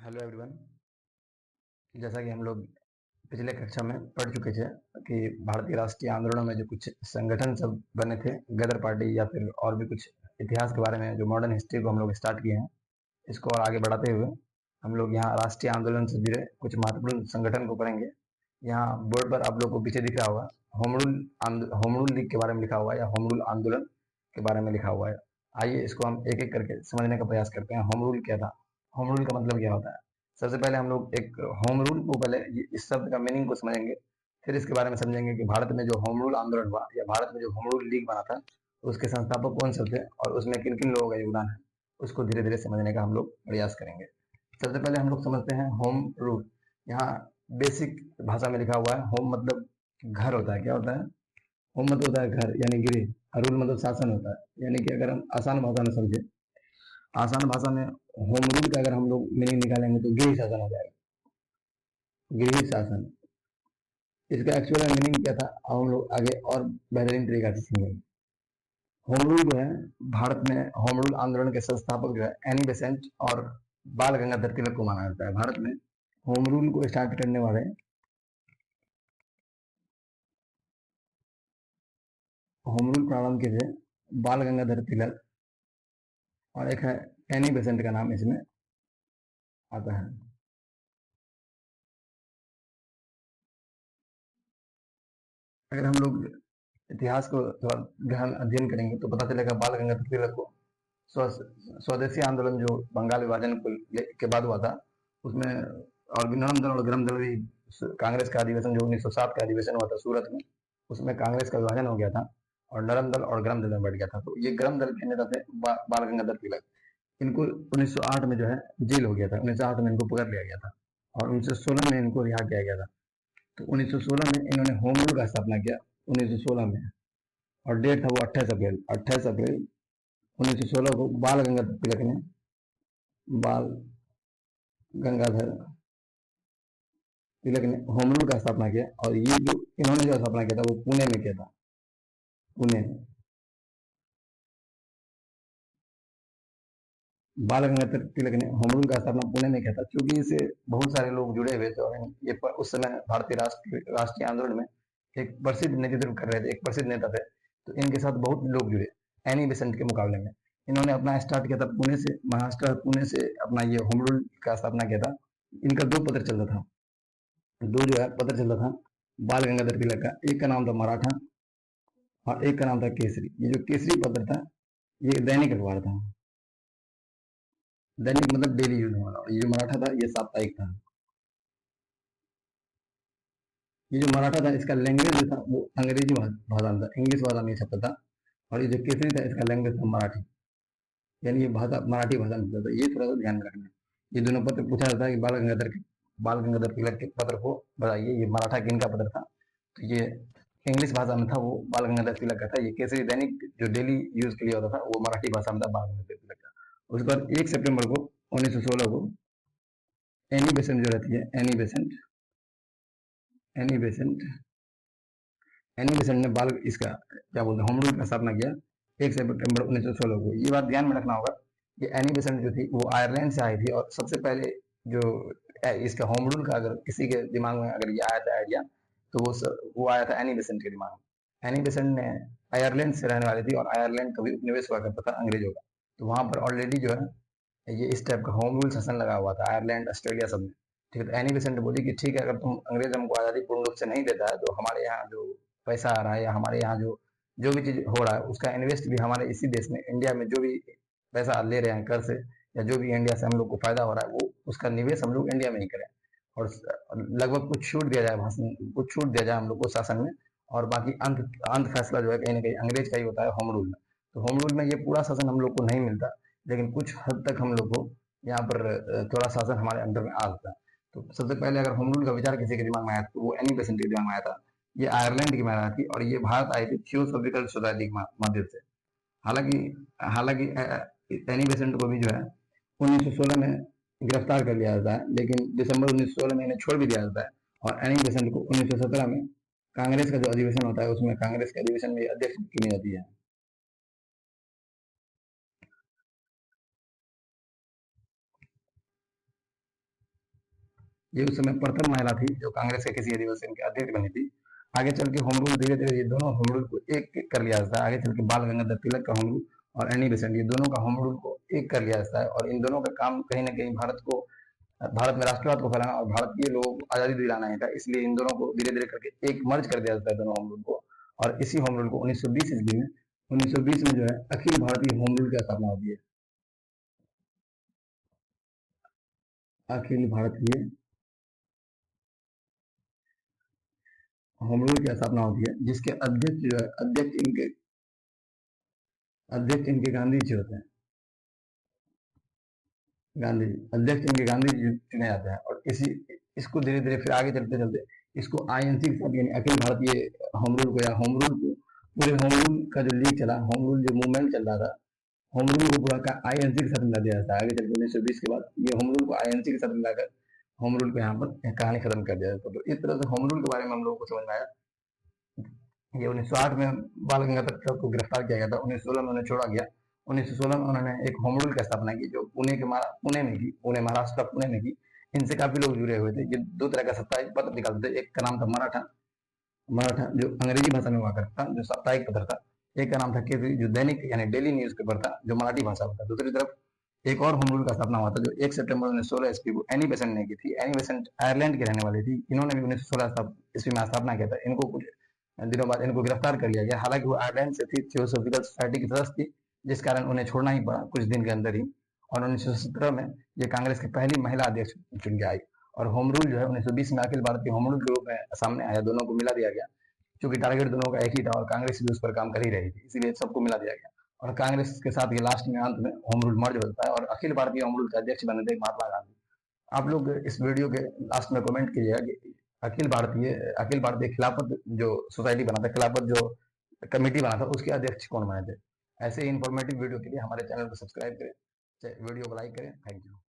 Hello everyone. जैसा कि हम लोग पिछले कक्षा में पढ़ चुके थे कि भारतीय राष्ट्रीय आंदोलनों में जो कुछ संगठन सब बने थे, गदर पार्टी या फिर और भी कुछ इतिहास के बारे में जो मॉडर्न हिस्ट्री को हम लोग स्टार्ट किए हैं, इसको और आगे बढ़ाते हुए हम लोग यहाँ राष्ट्रीय आंदोलन से जुड़े कुछ महत्वपूर्ण संगठन को पढ़ेंगे। यहाँ बोर्ड पर आप लोग को पीछे दिख रहा होगा होम रूल लीग के बारे में लिखा हुआ है या होम रूल आंदोलन के बारे में लिखा हुआ है। आइए इसको हम एक एक करके समझने का प्रयास करते हैं। होम रूल क्या था, होम रूल का मतलब क्या होता है। सबसे पहले हम लोग एक होम रूल को पहले इस शब्द का मीनिंग को समझेंगे, फिर इसके बारे में समझेंगे कि भारत में जो होम रूल आंदोलन हुआ या भारत में जो होम रूल लीग बना था उसके संस्थापक कौन से थे और उसमें किन किन लोगों का योगदान है, उसको धीरे धीरे समझने का हम लोग प्रयास करेंगे। सबसे पहले हम लोग समझते हैं होम रूल। यहाँ बेसिक भाषा में लिखा हुआ है, होम मतलब घर होता है। क्या होता है? होम मतलब होता है घर यानी गृह, और रूल मतलब शासन होता है। यानी कि अगर हम आसान भाषा में समझे, आसान भाषा में होम रूल का अगर हम लोग मीनिंग निकालेंगे तो गृह शासन हो जाएगा, गृह शासन। इसका एक्चुअल मीनिंग क्या था हम लोग आगे और बेहतरीन तरीका से समझेंगे। होम रूल जो है, भारत में होम रूल आंदोलन के संस्थापक जो है एनी बेसेंट और बाल गंगाधर तिलक को माना जाता है। भारत में होम रूल को स्टार्ट करने वाले होम रूल प्रारंभ किए थे बाल गंगाधर तिलक, और एक है एनी बेसेंट का नाम इसमें आता है। अगर हम लोग इतिहास को थोड़ा गहन अध्ययन करेंगे तो पता चलेगा बाल गंगाधर तिलक को स्वदेशी आंदोलन जो बंगाल विभाजन के बाद हुआ था उसमें, और भी नरम दल और गरम दल भी, कांग्रेस का अधिवेशन जो 1907 का अधिवेशन हुआ था सूरत में, उसमें कांग्रेस का विभाजन हो गया था और नरम दल और गरम दल में बढ़ गया था। तो ये गरम दल के नेता थे बाल गंगाधर तिलक। इनको 1908 में जो है जेल हो गया था, 1908 में इनको पकड़ लिया गया था और 1916 में इनको रिहा किया गया था। तो 1916 में इन्होंने होम रूल का स्थापना किया, 1916 में, और डेट था वो 28 अप्रैल 1916 को बाल गंगाधर तिलक ने, बाल गंगाधर तिलक ने होम रूल का स्थापना किया। और ये जो इन्होंने जो स्थापना किया था वो पुणे में किया था, पुणे में। बाल गंगाधर तिलक ने होम रूल का स्थापना पुणे में किया था क्योंकि इससे बहुत सारे लोग जुड़े हुए थे और ये उस समय भारतीय राष्ट्रीय आंदोलन में एक प्रसिद्ध नेतृत्व कर रहे थे, एक प्रसिद्ध नेता थे। तो इनके साथ बहुत लोग जुड़े एनी बेसेंट के मुकाबले में। इन्होंने अपना स्टार्ट किया था पुणे से, महाराष्ट्र पुणे से अपना ये होम रूल का स्थापना किया था। इनका दो पत्र चलता था, दो जो है पत्र चलता था बाल गंगाधर तिलक का। एक का नाम था मराठा और एक का नाम था केसरी। ये जो केसरी पत्र था ये दैनिक अखबार था, दैनिक मतलब डेली यूज में वाला। ये जो मराठा था ये साप्ताहिक था। ये जो मराठा था इसका लैंग्वेज जो था वो अंग्रेजी भाषा में था, इंग्लिश भाषा में छपता था। और ये जो केसरी था इसका लैंग्वेज था मराठी, यानी ये भाषा मराठी भाषा में छपता था। ये थोड़ा सा ध्यान में रखना है। ये दोनों पत्र पूछा जाता है कि बाल गंगाधर तिलक के पत्र को बताइए, ये मराठा किन का पत्र था। तो ये इंग्लिश भाषा में था, वो बाल गंगाधर तिलक का था। ये केसरी दैनिक जो डेली यूज के लिए होता था वो मराठी भाषा में था, बाल गंगाधर तिलक का। उसके बाद 1 सितंबर को 1916 को एनी बेसेंट जो रहती है, एनी बेसेंट एनी बेसेंट ने बाल इसका क्या बोलते हैं होम रूल का स्थापना किया 1 सितंबर 1916 को। ये बात ध्यान में रखना होगा कि एनी बेसेंट जो थी वो आयरलैंड से आई थी और सबसे पहले जो इसका होम रूल का अगर किसी के दिमाग में अगर ये आया था आइडिया तो वो आया था एनी बेसेंट के दिमाग में। एनी बेसेंट ने आयरलैंड से रहने वाली थी और आयरलैंड कभी उपनिवेश हुआ करता था अंग्रेजों का। तो वहां पर ऑलरेडी जो है ये इस टाइप का होम रूल शासन लगा हुआ था आयरलैंड ऑस्ट्रेलिया सब में। ठीक है, तो एनी बेसेंट बोली कि ठीक है, अगर तुम अंग्रेज हमको आज़ादी पूर्ण रूप से नहीं देता है तो हमारे यहाँ जो पैसा आ रहा है या हमारे यहाँ जो जो भी चीज हो रहा है उसका इन्वेस्ट भी हमारे इसी देश में इंडिया में, जो भी पैसा ले रहे हैं कर से या जो भी इंडिया से हम लोग को फायदा हो रहा है वो उसका निवेश हम लोग इंडिया में ही करें। और लगभग कुछ छूट दिया जाए, भाषण कुछ छूट दिया जाए हम लोग को शासन में। और बाकी अंत अंत फैसला जो है कहीं ना कहीं अंग्रेज का ही होता है होम रूल में। तो होम रूल में ये पूरा शासन हम लोग को नहीं मिलता, लेकिन कुछ हद तक हम लोग को यहाँ पर थोड़ा शासन हमारे अंडर में आ जाता है। तो सबसे पहले अगर होम रूल का विचार किसी के दिमाग में आया तो वो एनी बेसेंट के दिमाग में आया था। ये आयरलैंड की महिला थी और ये भारत आई थी थियोसॉफिकल सोसाइटी के माध्यम से। हालांकि हालांकि एनी बेसेंट को भी जो है 1916 में गिरफ्तार कर लिया जाता है, लेकिन दिसंबर 1916 में इन्हें छोड़ भी दिया जाता है। और एनी बेसेंट को 1917 में कांग्रेस का जो अधिवेशन होता है उसमें कांग्रेस के अधिवेशन में अध्यक्ष चुनी जाती है। ये उस समय प्रथम महिला थी जो कांग्रेस के किसी अधिवेशन के अध्यक्ष बनी थी। आगे चल के होम रूल धीरे धीरे ये दोनों होम रूल को एक कर लिया जाता है। आगे चल के बाल गंगाधर तिलक का होम रूल और एनी बेसेंट, ये दोनों का होम रूल को एक कर लिया जाता है। और इन दोनों का काम कहीं ना कहीं भारत में राष्ट्रवाद को फैलाना और भारतीय लोगों को आजादी दिलाना ही था। इसलिए इन दोनों को धीरे धीरे करके एक मर्ज कर दिया जाता है, दोनों होम रूल को। और इसी होम रूल को 1920 ईस्वी में 1920 में जो है अखिल भारतीय होम रूल की स्थापना होती है। अखिल भारतीय होम रूल की स्थापना होती है, जिसके अध्यक्ष जो है अध्यक्ष इनके गांधी जी होते हैं। गांधी जी अध्यक्ष इनके गांधी जी चुने जाते हैं। और इसको धीरे धीरे फिर आगे चलते चलते इसको आईएनसी के साथ, यानी अखिल भारतीय होम रूल को, या होम रूल को, पूरे होम रूल का जो लीग चला, होम रूल जो मूवमेंट चल रहा था, होम रूल को पूरा का आईएनसी के साथ मिला दिया जाता है। आगे चल के 1920 के बाद ये होम रूल को आईएनसी के साथ मिलाकर होम रूल को यहाँ पर कहानी खत्म कर दिया जाता है। तो इस तरह से होम रूल के बारे में हम लोगों को समझ में आया। ये 1908 में बाल गंगाधर तिलक को गिरफ्तार किया गया था। 1916 में उन्हें छोड़ा गया। 1916 में उन्होंने एक होम रूल की स्थापना की, जो पुणे में की, पुणे महाराष्ट्र का पुणे में की। इनसे काफी लोग जुड़े हुए थे। ये दो तरह का साप्ताहिक पत्र निकालते थे। एक का नाम था मराठा, मराठा जो अंग्रेजी भाषा में हुआ करता था, जो साप्ताहिक पत्र था। एक का नाम था केसरी, जो दैनिक यानी डेली न्यूज पेपर था, जो मराठी भाषा में था। दूसरी तरफ एक और होम रूल का स्थापना हुआ था, जो 1 सितंबर 1916 ईस्वी को एनी बेसेंट ने की थी। एनी बेसेंट आयरलैंड की रहने वाली थी। इन्होंने भी 1916 ईस्वी में स्थापना किया था। इनको कुछ दिनों बाद इनको गिरफ्तार कर लिया गया। हालांकि वो आयरलैंड से थी, थियोसॉफिकल सोसाइटी की सदस्य थी, जिस कारण उन्हें छोड़ना ही पड़ा कुछ दिन के अंदर ही। और 1917 में ये कांग्रेस की पहली महिला अध्यक्ष चुन के आई। और होम रूल जो है 1920 में अखिल भारतीय होम रूल के रूप में सामने आया। दोनों को मिला दिया गया, क्योंकि टारगेट दोनों का एक ही था और कांग्रेस भी उस पर काम कर ही रही थी, इसीलिए सबको मिला दिया गया। और कांग्रेस के साथ ये लास्ट में अंत में होम रूल मर्ज होता है और अखिल भारतीय होम रूल के अध्यक्ष बने थे महात्मा गांधी। आप लोग इस वीडियो के लास्ट में कमेंट कीजिएगा कि अखिल भारतीय खिलाफत जो सोसाइटी बना था, खिलाफत जो कमेटी बना था, उसके अध्यक्ष कौन बने थे। ऐसे ही इंफॉर्मेटिव वीडियो के लिए हमारे चैनल को सब्सक्राइब करें, वीडियो को लाइक करें। Thank you.